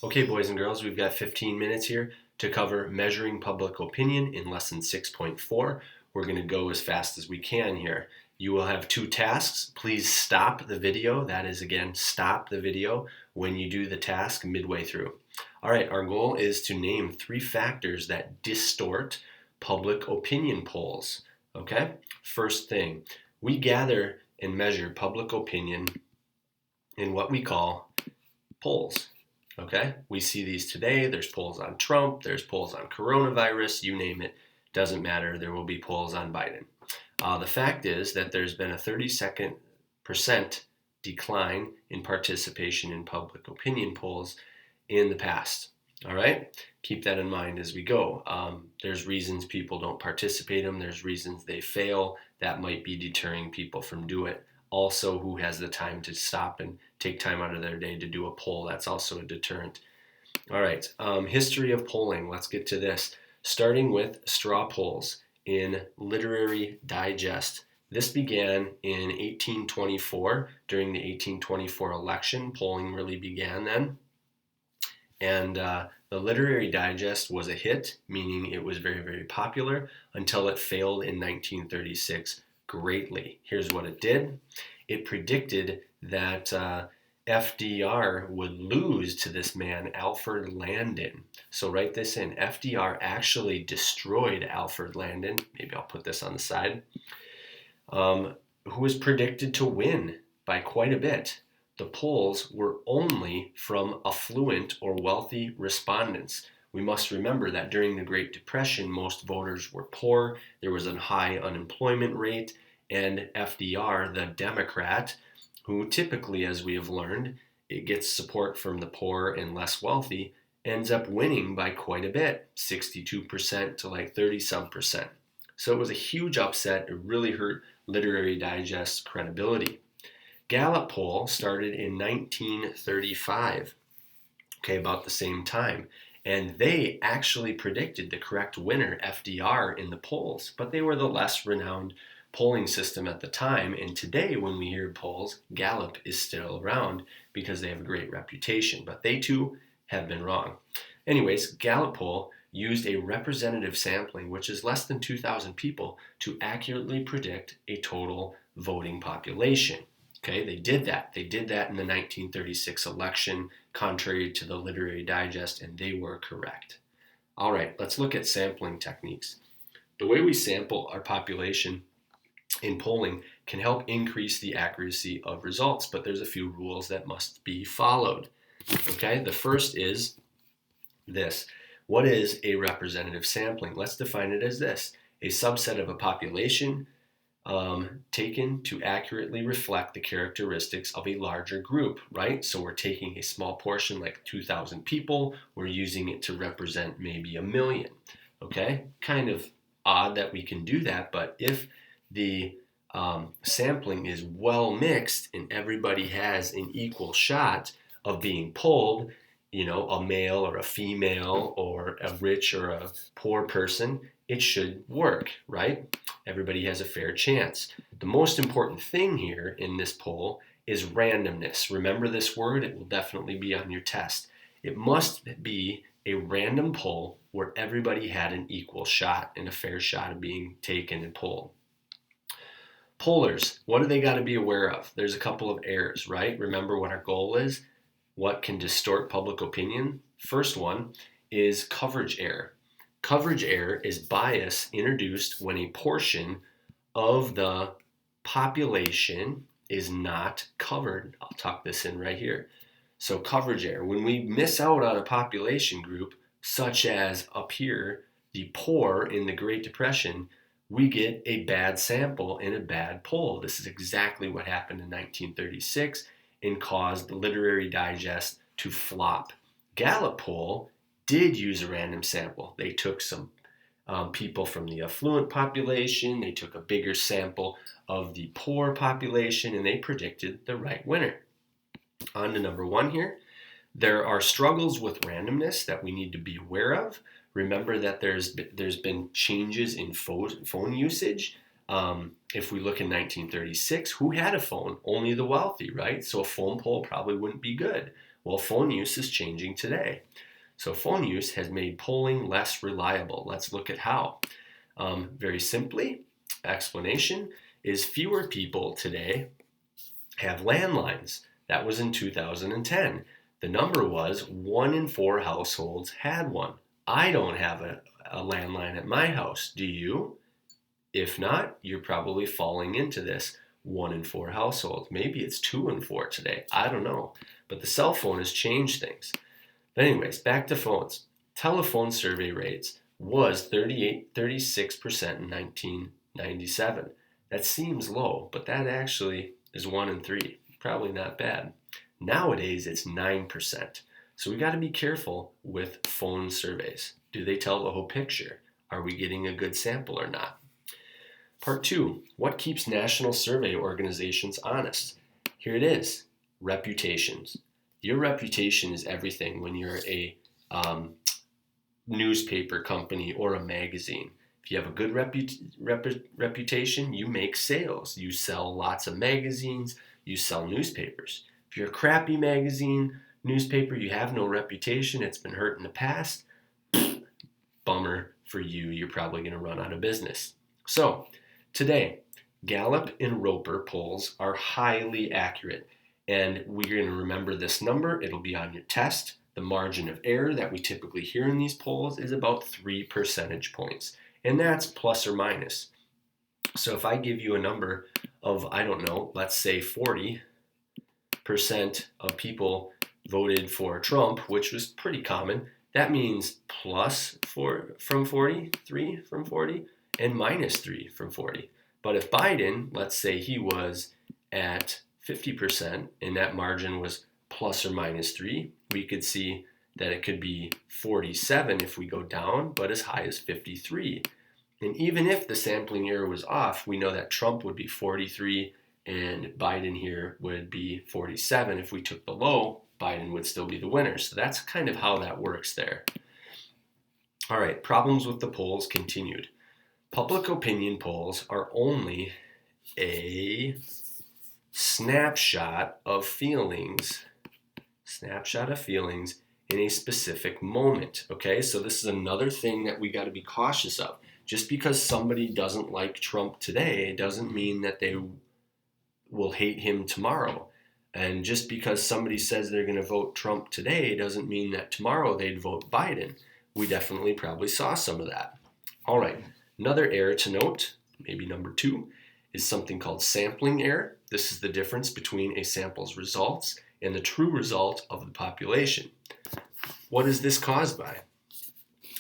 Okay, boys and girls, we've got 15 minutes here to cover measuring public opinion in lesson 6.4. We're going to go as fast as we can here. You will have two tasks. Please stop the video. That is, again, stop the video when you do the task midway through. All right, our goal is to name 3 factors that distort public opinion polls. Okay, first thing, we gather and measure public opinion in what we call polls. Okay, we see these today. There's polls on Trump, there's polls on coronavirus, you name it, doesn't matter. There will be polls on Biden. The fact is that there's been a 32% decline in participation in public opinion polls in the past. All right, keep that in mind as we go. There's reasons people don't participate in them. There's reasons they fail. That might be deterring people from doing it. Also, who has the time to stop and take time out of their day to do a poll? That's also a deterrent. All right, history of polling. Let's get to this. Starting with straw polls in Literary Digest. This began in 1824 during the 1824 election. Polling really began then. And the Literary Digest was a hit, meaning it was very, very popular until it failed in 1936 greatly. Here's what it did. It predicted that FDR would lose to this man, Alfred Landon. So write this in. FDR actually destroyed Alfred Landon. Maybe I'll put this on the side. Who was predicted to win by quite a bit. The polls were only from affluent or wealthy respondents. We must remember that during the Great Depression, most voters were poor. There was a high unemployment rate, and FDR, the Democrat, who typically, as we have learned, it gets support from the poor and less wealthy, ends up winning by quite a bit, 62% to like 30-some%. So it was a huge upset. It really hurt Literary Digest's credibility. Gallup poll started in 1935, okay, about the same time. And they actually predicted the correct winner, FDR, in the polls, but they were the less renowned polling system at the time. And today, when we hear polls, Gallup is still around because they have a great reputation, but they too have been wrong. Anyways, Gallup poll used a representative sampling, which is less than 2,000 people, to accurately predict a total voting population. Okay, they did that. They did that in the 1936 election, contrary to the Literary Digest, and they were correct. All right, let's look at sampling techniques. The way we sample our population in polling can help increase the accuracy of results, but there's a few rules that must be followed. Okay, the first is this. What is a representative sampling? Let's define it as this: a subset of a population taken to accurately reflect the characteristics of a larger group, right? So we're taking a small portion, like 2,000 people, we're using it to represent maybe 1 million, okay? Kind of odd that we can do that, but if the sampling is well mixed and everybody has an equal shot of being polled, you know, a male or a female or a rich or a poor person, it should work, right? Everybody has a fair chance. The most important thing here in this poll is randomness. Remember this word, it will definitely be on your test. It must be a random poll where everybody had an equal shot and a fair shot of being taken and polled. Pollers, what do they got to be aware of? There's a couple of errors, right? Remember what our goal is? What can distort public opinion? First one is coverage error. Coverage error is bias introduced when a portion of the population is not covered. I'll tuck this in right here. So coverage error, when we miss out on a population group, such as up here, the poor in the Great Depression, we get a bad sample in a bad poll. This is exactly what happened in 1936 and caused the Literary Digest to flop. Gallup poll did use a random sample. They took some people from the affluent population, they took a bigger sample of the poor population, and they predicted the right winner. On to number 1 here. There are struggles with randomness that we need to be aware of. Remember that there's been changes in phone usage. If we look in 1936, who had a phone? Only the wealthy, right? So a phone poll probably wouldn't be good. Well, phone use is changing today. So phone use has made polling less reliable. Let's look at how. Very simply, explanation is fewer people today have landlines. That was in 2010. The number was 1 in 4 households had one. I don't have a landline at my house. Do you? If not, you're probably falling into this 1 in 4 households. Maybe it's 2 in 4 today. I don't know. But the cell phone has changed things. But anyways, back to phones. Telephone survey rates was 36% in 1997. That seems low, but that actually is 1 in 3. Probably not bad. Nowadays, it's 9%. So we got to be careful with phone surveys. Do they tell the whole picture? Are we getting a good sample or not? Part 2, what keeps national survey organizations honest? Here it is, reputations. Your reputation is everything when you're a newspaper company or a magazine. If you have a good reputation, you make sales. You sell lots of magazines, you sell newspapers. If you're a crappy magazine, newspaper, you have no reputation, it's been hurt in the past, bummer for you, you're probably going to run out of business. So, today, Gallup and Roper polls are highly accurate, and we're going to remember this number. It'll be on your test. The margin of error that we typically hear in these polls is about 3 percentage points, and that's plus or minus. So if I give you a number of, I don't know, let's say 40% of people voted for Trump, which was pretty common, that means plus 4 from 40, 3 from 40, and minus 3 from 40. But if Biden, let's say he was at 50% and that margin was plus or minus 3, we could see that it could be 47 if we go down, but as high as 53. And even if the sampling error was off, we know that Trump would be 43 and Biden here would be 47. If we took the low, Biden would still be the winner. So that's kind of how that works there. All right, problems with the polls continued. Public opinion polls are only a snapshot of feelings in a specific moment. Okay, so this is another thing that we got to be cautious of. Just because somebody doesn't like Trump today doesn't mean that they will hate him tomorrow. And just because somebody says they're going to vote Trump today doesn't mean that tomorrow they'd vote Biden. We definitely probably saw some of that. All right, another error to note, maybe number 2, is something called sampling error. This is the difference between a sample's results and the true result of the population. What is this caused by?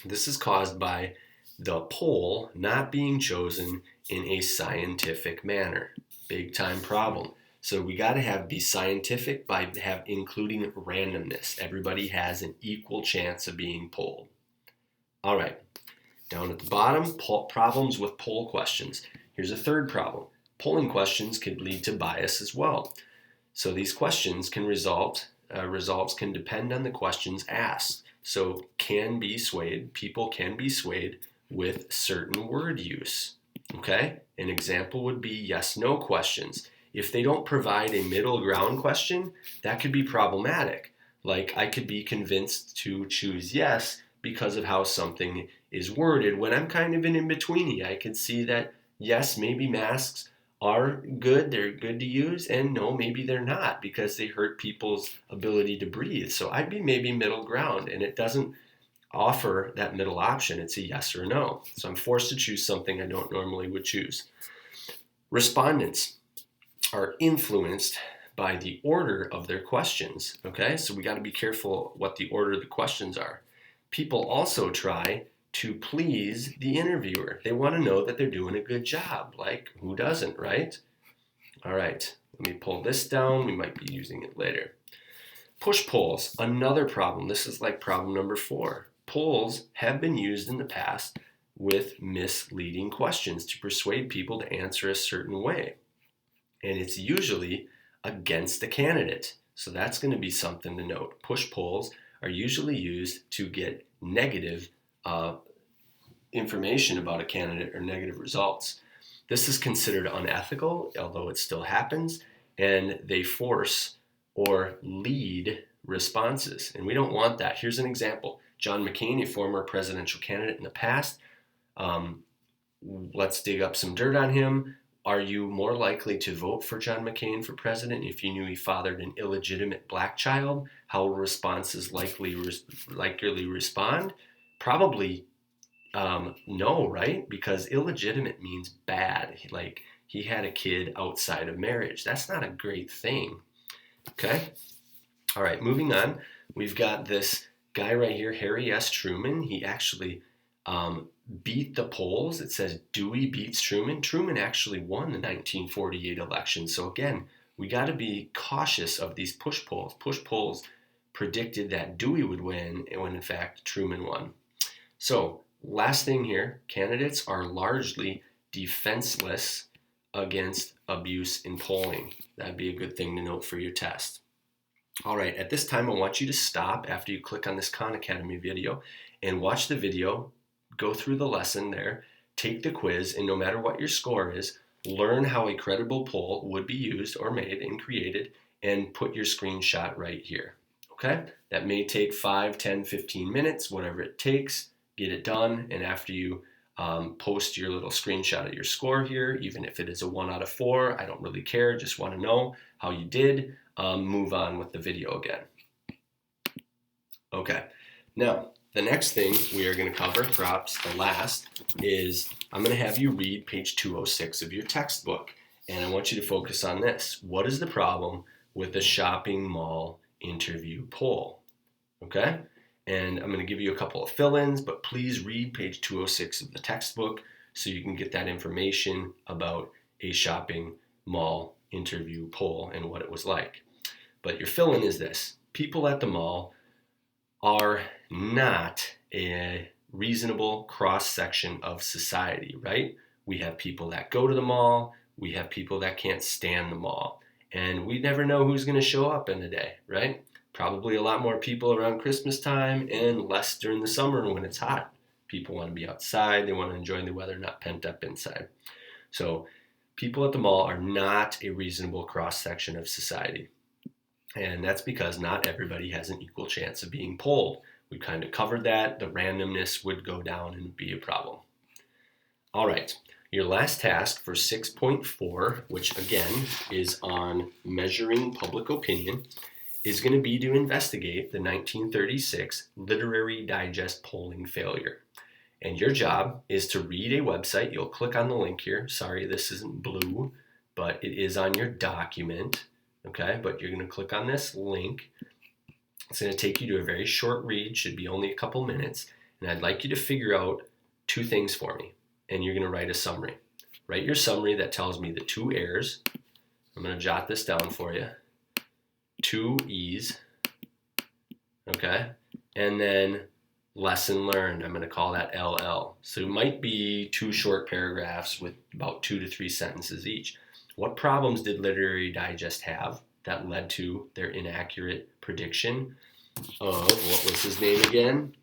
This is caused by the poll not being chosen in a scientific manner. Big time problem. So we got to be scientific by including randomness. Everybody has an equal chance of being polled. All right, down at the bottom, problems with poll questions. Here's a third problem. Polling questions could lead to bias as well. So these questions can results can depend on the questions asked. So people can be swayed with certain word use. Okay, an example would be yes/no questions. If they don't provide a middle ground question, that could be problematic. Like I could be convinced to choose yes because of how something is worded when I'm kind of an in-betweenie. I could see that yes, maybe masks are good, they're good to use, and no, maybe they're not because they hurt people's ability to breathe. So I'd be maybe middle ground, and it doesn't offer that middle option. It's a yes or no. So I'm forced to choose something I don't normally would choose. Respondents are influenced by the order of their questions. Okay, so we got to be careful what the order of the questions are. People also try to please the interviewer. They want to know that they're doing a good job. Like, who doesn't, right? All right, let me pull this down. We might be using it later. Push polls, another problem. This is like problem number 4. Polls have been used in the past with misleading questions to persuade people to answer a certain way. And it's usually against the candidate. So that's going to be something to note. Push polls are usually used to get negative information about a candidate or negative results. This is considered unethical, although it still happens, and they force or lead responses. And we don't want that. Here's an example. John McCain, a former presidential candidate in the past. Let's dig up some dirt on him. Are you more likely to vote for John McCain for president if you knew he fathered an illegitimate black child? How will responses likely respond? Probably no, right? Because illegitimate means bad. Like he had a kid outside of marriage. That's not a great thing. Okay? All right, moving on. We've got this guy right here, Harry S. Truman. He actually beat the polls. It says Dewey beats Truman. Truman actually won the 1948 election. So again, we got to be cautious of these push polls. Push polls predicted that Dewey would win when in fact Truman won. So last thing here, candidates are largely defenseless against abuse in polling. That'd be a good thing to note for your test. All right, at this time, I want you to stop after you click on this Khan Academy video and watch the video, go through the lesson there, take the quiz, and no matter what your score is, learn how a credible poll would be used or made and created, and put your screenshot right here, okay? That may take 5, 10, 15 minutes, whatever it takes, get it done, and after you post your little screenshot of your score here, even if it is a 1 out of 4, I don't really care, just want to know how you did, move on with the video again. Okay, now, the next thing we are going to cover, perhaps the last, is I'm going to have you read page 206 of your textbook. And I want you to focus on this. What is the problem with the shopping mall interview poll? Okay? And I'm going to give you a couple of fill-ins, but please read page 206 of the textbook so you can get that information about a shopping mall interview poll and what it was like. But your fill-in is this. People at the mall are not a reasonable cross-section of society, right? We have people that go to the mall, we have people that can't stand the mall, and we never know who's going to show up in a day, right? Probably a lot more people around Christmas time and less during the summer when it's hot. People want to be outside, they want to enjoy the weather, not pent up inside. So people at the mall are not a reasonable cross-section of society. And that's because not everybody has an equal chance of being polled. We kind of covered that. The randomness would go down and be a problem. All right, your last task for 6.4, which again is on measuring public opinion, is going to be to investigate the 1936 Literary Digest polling failure. And your job is to read a website. You'll click on the link here. Sorry, this isn't blue, but it is on your document. Okay, but you're going to click on this link. It's going to take you to a very short read, should be only a couple minutes, and I'd like you to figure out 2 things for me, and you're going to write a summary. Write your summary that tells me the 2 errors. I'm going to jot this down for you. 2 E's, okay, and then lesson learned. I'm going to call that LL. So it might be 2 short paragraphs with about 2 to 3 sentences each. What problems did Literary Digest have that led to their inaccurate prediction of, what was his name again?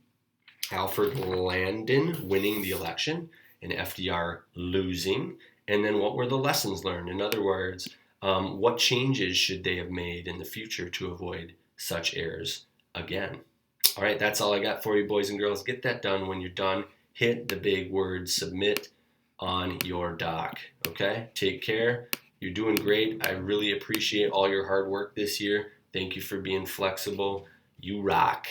Alfred Landon winning the election and FDR losing. And then what were the lessons learned? In other words, what changes should they have made in the future to avoid such errors again? All right, that's all I got for you, boys and girls. Get that done. When you're done, hit the big word submit on your doc. Okay, take care. You're doing great. I really appreciate all your hard work this year. Thank you for being flexible. You rock.